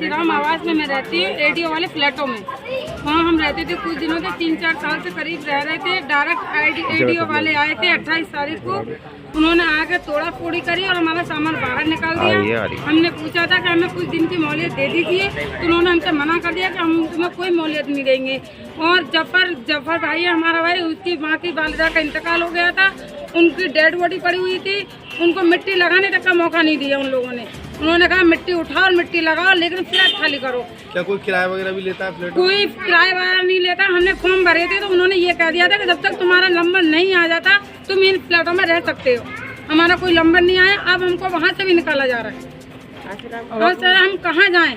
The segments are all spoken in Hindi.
काशीराम आवास में मैं रहती हूँ, एडीओ वाले फ्लैटों में। वहाँ हम रहते थे कुछ दिनों से, 3-4 साल से करीब रह रहे थे। डायरेक्ट एडीओ वाले आए थे 28 तारीख को। उन्होंने आके तोड़ा फोड़ी करी और हमारा सामान बाहर निकाल दिया। हमने पूछा था कि हमें कुछ दिन की मोहलत दे दीजिए, तो उन्होंने हमसे मना कर दिया कि हम तुम्हें कोई मोहलत नहीं देंगे। और जफर भाई है हमारा भाई, उसकी माँ की वालिदा का इंतकाल हो गया था, उनकी डेड बॉडी पड़ी हुई थी। उनको मिट्टी लगाने तक का मौका नहीं दिया उन लोगों ने। उन्होंने कहा मिट्टी उठाओ और मिट्टी लगाओ, लेकिन फ्लैट खाली करो। क्या कोई किराया वगैरह भी लेता है फ्लैट? कोई किराया वगैरह नहीं लेता। हमने फॉर्म भरे थे तो उन्होंने ये कह दिया था कि जब तक तुम्हारा नंबर नहीं आ जाता तुम इन फ्लैटों में रह सकते हो। हमारा कोई नंबर नहीं आया, अब हमको वहाँ से भी निकाला जा रहा है। और सर हम कहाँ जाएं?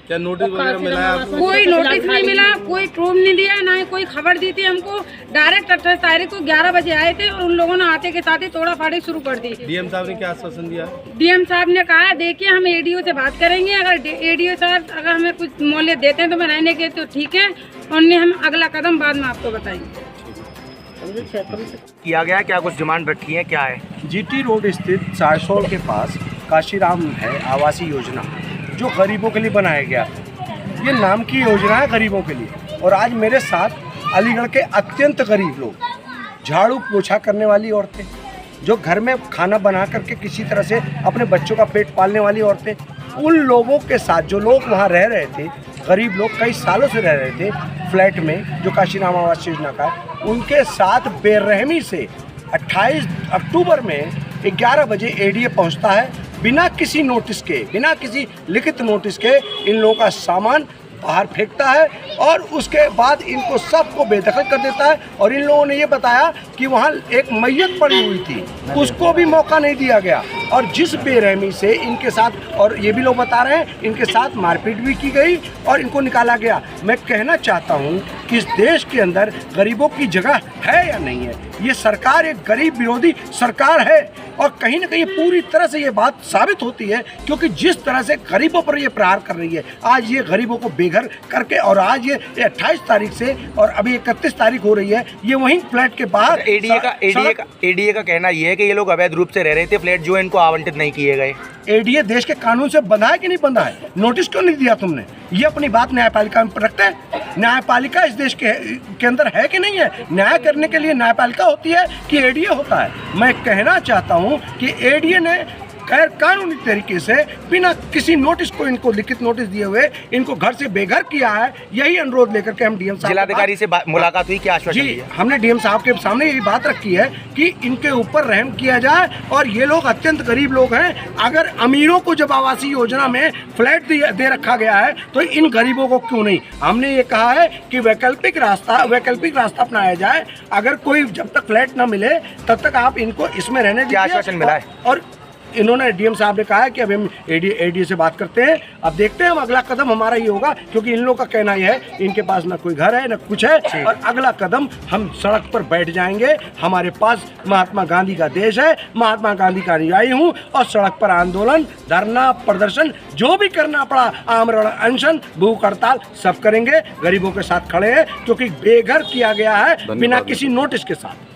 क्या नोटिस वगैरह मिला है आपको? कोई नोटिस नहीं मिला, कोई प्रूफ नहीं दिया, ना ही कोई खबर दी थी हमको। डायरेक्ट 28 तारीख को 11 बजे आए थे और उन लोगों ने आते के साथ ही तोड़ा फाड़ी शुरू कर दी। डीएम साहब ने क्या आश्वासन दिया? डीएम साहब ने कहा देखिए हम एडीओ से बात करेंगे, अगर एडीओ साहब अगर हमें कुछ मोहलत देते हैं तो मैं रहने के तो ठीक है, और हम अगला कदम बाद में आपको बताएंगे। किया गया क्या, कुछ डिमांड रखी है, क्या है? जीटी रोड स्थित सारसोल के पास काशीराम है आवासीय योजना, जो गरीबों के लिए बनाया गया। ये नाम की योजना है गरीबों के लिए। और आज मेरे साथ अलीगढ़ के अत्यंत गरीब लोग, झाड़ू पोछा करने वाली औरतें, जो घर में खाना बना करके किसी तरह से अपने बच्चों का पेट पालने वाली औरतें, उन लोगों के साथ जो लोग वहाँ रह रहे थे, गरीब लोग कई सालों से रह रहे थे फ्लैट में जो काशीराम आवास योजना का, उनके साथ बेरहमी से 28 अक्टूबर में 11 बजे एडीए पहुंचता है, बिना किसी नोटिस के, बिना किसी लिखित नोटिस के इन लोगों का सामान बाहर फेंकता है और उसके बाद इनको सबको बेदखल कर देता है। और इन लोगों ने ये बताया कि वहाँ एक मैयत पड़ी हुई थी, उसको भी मौका नहीं दिया गया। और जिस बेरहमी से इनके साथ, और ये भी लोग बता रहे हैं, इनके साथ मारपीट भी की गई और इनको निकाला गया। मैं कहना चाहता हूँ कि इस देश के अंदर गरीबों की जगह है या नहीं है। ये सरकार एक गरीब विरोधी सरकार है और कहीं ना कहीं पूरी तरह से ये बात साबित होती है, क्योंकि जिस तरह से गरीबों पर ये प्रहार कर रही है, आज ये गरीबों को बेघर करके, और आज ये 28 तारीख से और अभी 31 तारीख हो रही है, ये वहीं फ्लैट के बाहर। एडीए का कहना ये है कि ये लोग अवैध रूप से रह रहे थे, फ्लैट जो इनको आवंटित नहीं किए गए। एडीए देश के कानून से बंधा है कि नहीं बंधा है? नोटिस क्यों नहीं दिया तुमने? ये अपनी बात न्यायपालिका में रखते हैं। न्यायपालिका इस देश के अंदर है कि नहीं है? न्याय करने के लिए न्यायपालिका होती है कि एडीए होता है? मैं कहना चाहता हूं कि एडीए ने गैर कानूनी तरीके से बिना किसी नोटिस को, इनको लिखित नोटिस दिए हुए इनको घर से बेघर किया है। यही अनुरोध लेकर के हम डीएम साहब, जिलाधिकारी से मुलाकात हुई, क्या आश्वासन दिया? हमने डीएम साहब के सामने यही बात रखी है कि इनके ऊपर रहम किया जाए। और ये लोग अत्यंत गरीब लोग हैं। अगर अमीरों को जब आवासीय योजना में फ्लैट दे रखा गया है तो इन गरीबों को क्यों नहीं? हमने ये कहा है कि वैकल्पिक रास्ता अपनाया जाए। अगर कोई, जब तक फ्लैट न मिले तब तक आप इनको इसमें रहने दीजिए। क्या आश्वासन मिला है? और इन्होंने, डीएम साहब ने कहा है कि अभी हम एडीए से बात करते हैं। अब देखते हैं हम अगला कदम हमारा ये होगा, क्योंकि इन लोगों का कहना यह है इनके पास ना कोई घर है ना कुछ है। और अगला कदम हम सड़क पर बैठ जाएंगे। हमारे पास महात्मा गांधी का देश है, महात्मा गांधी का अनुयायी हूँ, और सड़क पर आंदोलन, धरना, प्रदर्शन जो भी करना पड़ा, आमरण अनशन, भूख हड़ताल सब करेंगे। गरीबों के साथ खड़े हैं, क्योंकि बेघर किया गया है बिना किसी नोटिस के साथ।